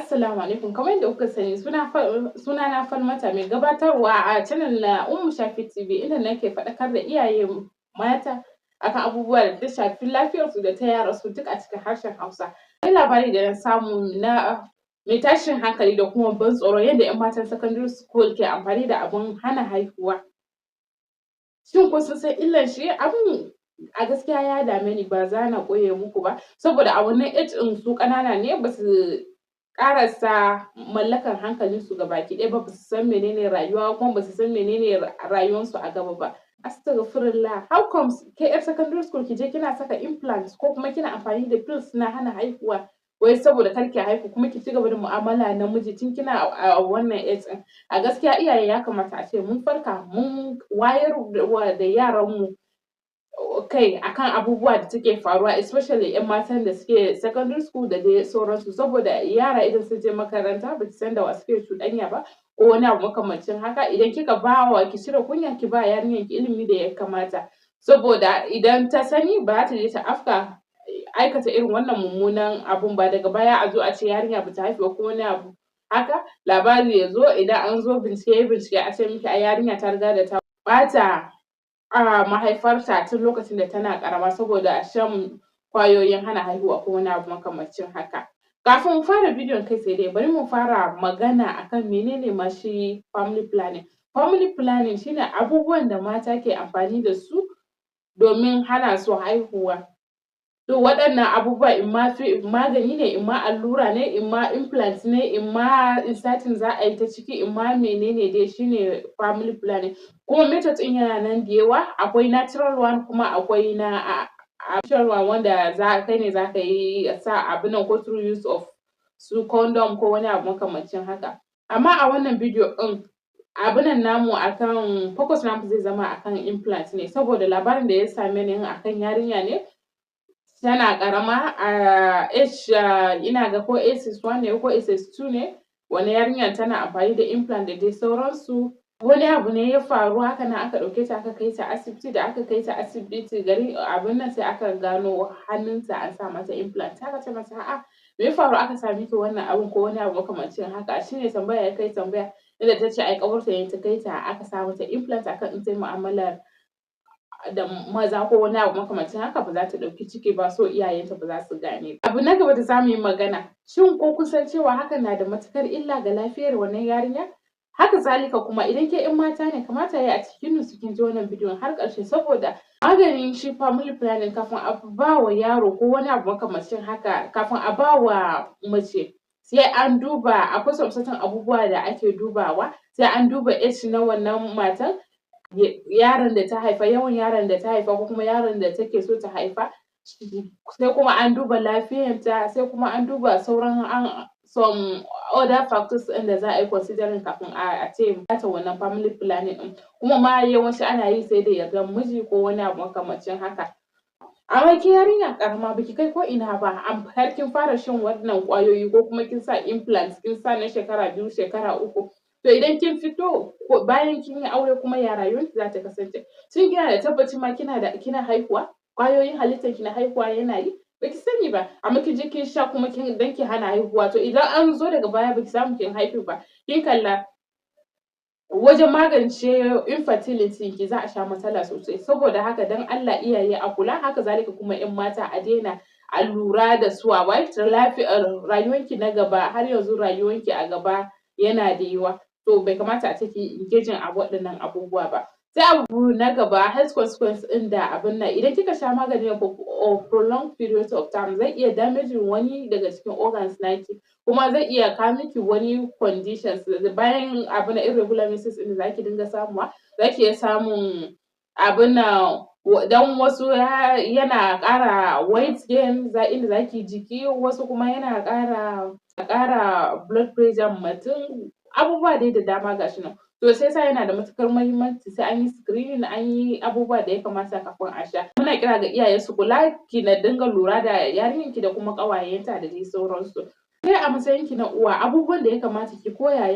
Assalamu alaikum. Kamar yadda kuka sani sunana Falmata mai gabatarwa a channel na Ummu Shafi TV inda nake faɗakar da iyaye mata akan abubuwa da ta shafi lafiyarsu da ta yaransu duk a cikin harshen Hausa. Wani labari da na samu na mai tashin hankali da kuma ban tsoro yadda 'yan matan secondary school ke amfani da abun hana haihuwa. Shin ko sun san illar shi? Abun a gaskiya ya dame ni ba za na ɓoye muku ba saboda a wannan age ɗin su ƙanana ne ba su ƙarasa mallakar hankalinsu gabaki ɗaya ba su san menene rayuwa kuma ba su san menene rayuwarsu a gaba ba. Astaghfirullah, how comes ke 'yar secondary school ki je kina saka implant ko kuma kina amfani da pills na hana haihuwa wai saboda kar ki haihu kuma ki ci gaba da mu'amala namiji tun kina a wannan age ɗin. A gaskiya iyaye ya kamata a ce mun farka mun wayar da yaranmu kai akan abubuwa da take faruwa especially 'yan matan da suke secondary school da dai sauransu saboda yara idan sun je makaranta ba ki san da wa suke cuɗanya ba ko wani abu makamancin haka idan kika bawa ki cire kunya ki ba yarinyar ki ilimi da ya kamata saboda idan ta sani ba za ta je ta afka aikata irin wannan mummunan abun ba daga baya a zo a ce yarinya ba ta haihu ba ko wani abu haka labari ya zo idan an zo bincike a ce miki ai yarinya ta riga da ta ɓata mahaifarta tun lokacin da tana ƙarama saboda shan kwayoyin hana haihuwa ko wani abu makamancin haka. Kafin mu fara bidiyon kai tsaye dai bari mu fara magana akan menene ma shi family planning. Family planning shine abubuwan da mata ke amfani da su domin hana su haihuwa. To waɗannan abubuwa imma magani ne, imma allura ne, imma implant ne, imma inserting za a yi ta ciki, imma menene dai shine family planning. Kuma method ɗin yana nan da yawa, akwai natural one kuma akwai na artificial one wanda kai ne za ka yi sa abun nan ko through use of su condom ko wani abu makamancin haka. Amma a wannan bidiyo ɗin abun nan namu akan focus namu zai zama akan implant ne saboda labarin da ya same ni akan yarinya ne tana ƙarama a age ina ga ko SS1 ne ko SS2 ne wani yarinyar tana amfani da implant da dai sauransu. Wani abu ne ya faru haka nan aka ɗauke ta aka kai ta asibiti da aka kai ta asibiti garin abun nan sai aka gano hannunta an sa mata implant. Aka ce mata a'a me ya faru aka sa miki wannan abun ko wani abu makamancin haka shine tambaya ya kai tambaya inda ta ce ai ƙawarta ne ta kai ta aka sa mata implant akan in ta yi mu'amalar da maza ko wani abu makamancin haka ba za ta ɗauki ciki ba so iyayenta ba za su gane ba. Abu na gaba da za mu yi magana shin ko kun san cewa hakan na da matuƙar illa ga lafiyar wannan yarinya? Haka zalika kuma idan ke 'yan mata ne kamata ya yi a cikin nutsu kin ji wannan bidiyon har ƙarshe saboda maganin shi family planning kafin a ba wa yaro ko wani abu makamancin haka kafin a ba wa mace sai an duba akwai some abubuwa da ake dubawa sai an duba age na wannan matan yaron da ta haifa yawan yaron da ta haifa ko kuma yaron da take so ta haifa sai kuma an duba lafiyarta sai kuma an duba sauran some other factors ɗin da za a yi considering kafin a ce bata wannan family planning ɗin kuma ma yawanci ana yi sai da yardan miji ko wani abu makamancin haka. Amma ke yarinya ƙarama baki kai ko ina ba har kin fara shan wannan ƙwayoyi ko kuma kin sa implant kin sa na shekara 2 shekara 3 to idan kin fito bayan kin yi aure kuma ya rayuwarki za ta kasance shin kina da tabbacin ma kina haihuwa ƙwayoyin halittarki na haihuwa yana yi baki sani ba amma kin je kin sha kuma dan ki hana haihuwa to idan an zo daga baya baki samu kin haihu ba kin kalla wajen magance infertility ki za a sha matsala sosai saboda haka dan Allah iyaye a kula haka zalika kuma 'yan mata a daina a lura da su a lafiyar rayuwarki na gaba har yanzu rayuwarki a gaba yana da yawa to bai kamata a ce ki engaging a waɗannan abubuwa ba. Sai abu na gaba health consequence ɗin da abun nan idan kika sha magani for prolonged period of time zai iya damaging wani daga cikin organs naki kuma zai iya kawo miki wani conditions bayan abun nan irregular menses ɗin da za ki dinga samuwa za ki iya samun abun nan dan wasu yana ƙara weight gain inda za ki jiki wasu kuma yana ƙara blood pressure mutum abubuwa dai da dama ga shi nan. To sai yasa yana da matuƙar muhimmanci sai an yi screening an yi abubuwa da ya kamata kafin a sha. Muna kira ga iyaye su kula ki na dinga lura da yarinyarki da kuma ƙawayenta da dai sauransu. Ke a matsayinki na uwa abubuwan da ya kamata ki koya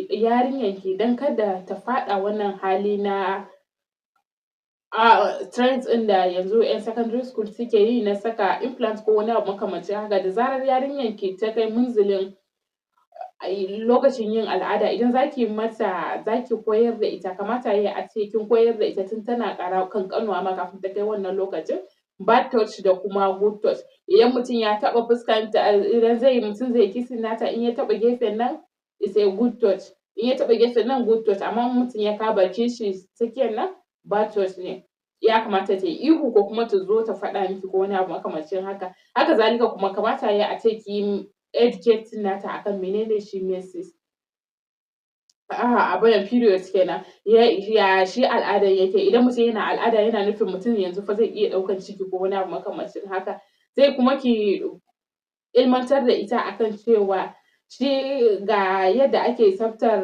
yarinyarki don kada ta faɗa wannan hali na trends ɗin da yanzu 'yan secondary school suke yi na saka implant ko wani abu makamancin haka da zarar yarinyarki ta kai munzalin lokacin yin al'ada idan zaki koyar da ita kamata yayi ace kin koyar da ita tun tana ƙanƙanuwa ma kafin ta kai wannan lokacin, bad touch da kuma good touch. Idan mutum ya taɓa fuskanta idan mutum zai kissing nata in ya taɓa gefen nan is a good touch, in ya taɓa gefen nan good touch, amma in mutum ya kawo bakin shi tsakiyar nan bad touch ne. Ya kamata ta yi ihu ko kuma ta zo ta faɗa miki ko wani abu makamancin haka. Haka zalika kuma kamata yayi ace kin educating nata akan menene shi menses, abin periods kenan, ya shi al'adan yake, idan mutum yana al'ada yana nufin mutum yanzu fa zai iya ɗaukan ciki ko wani abu makamancin haka. Sai kuma ki ilmantar da ita akan cewa shi ga yadda ake tsaftar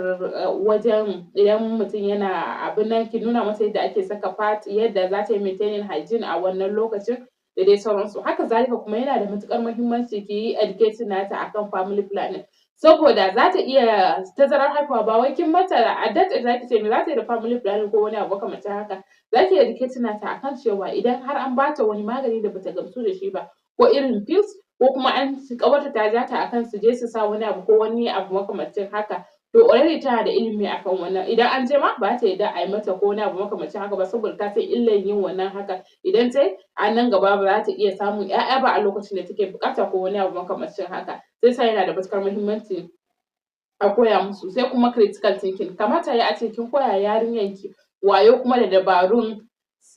wajen idan mutum yana abin nan, ki nuna mata yadda ake saka pad, yadda za ta yi maintaining hygiene a wannan lokacin da dai sauransu. Haka zalika kuma yana da matuƙar muhimmanci ki yi educating nata akan family planning, saboda za ta iya tazarar haihuwa ba wai kin mata a that age za ki ce me za ta yi da family planning ko wani abu makamancin haka. Za ki educating nata akan cewa idan har an ba ta wani magani da bata gamsu da shi ba ko irin pills ko kuma ƙawarta ta ja ta akan su je su sa wani abu ko wani abu makamancin haka, to already tana da ilimi akan wannan, idan an je ma ba ta yarda a yi mata ko wani abu makamancin haka ba saboda ta san illan yin wannan haka. Idan ta yi a nan gaba ba za ta iya samun ‘ya'ya ba a lokacin da take buƙata ko wani abu makamancin haka. Shi yasa yana da matuƙar muhimmanci a koya musu. Sai kuma critical thinking, kamata yayi ace kin koya yarinyanki wayo kuma da dabarun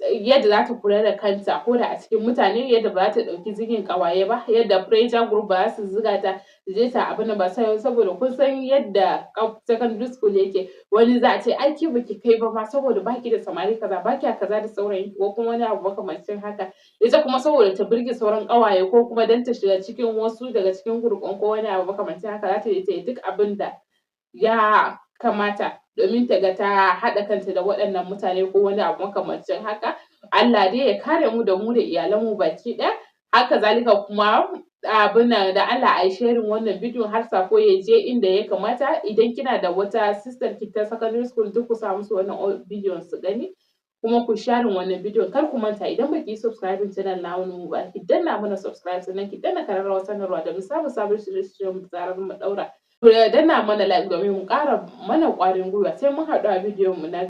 yadda za ta kula da kanta ko da a cikin mutane, yadda ba za ta ɗauki zigin ƙawaye ba, yadda pressure group ba za su zuga ta ta je ta abin nan ba, saboda kun san yadda secondary school yake, wani za a ce ai ke baki kai ba ma saboda baki da samari kaza, ba kya kaza da saurayinki ko kuma wani abu makamancin haka. Ita kuma saboda ta burge sauran ƙawaye ko kuma don ta shiga cikin wasu daga cikin group ɗin ko wani abu makamancin haka, za ta je ta yi duk abin da ya kamata domin ta ga ta haɗa kanta da waɗannan mutane ko wani abu makamancin haka. Allah dai ya kare mu da iyalanmu baki ɗaya. Haka zalika kuma abin nan da Allah a yi sharing wannan bidiyon har saƙo ya je inda ya kamata. Idan kina da wata sister ki ta secondary school duk ku sa musu wannan bidiyon su gani, kuma ku sharing wannan bidiyon. Kar ku manta idan baki yi subscribing channel namu ba, ki danna mana subscribe sannan ki danna ƙararrawar sanarwa domin samun sabon shirye-shiryen da zarar mun ɗaura. Ku danna mana like domin mu ƙara mana ƙwarin gwiwa. Sai mun haɗu a bidiyon mu na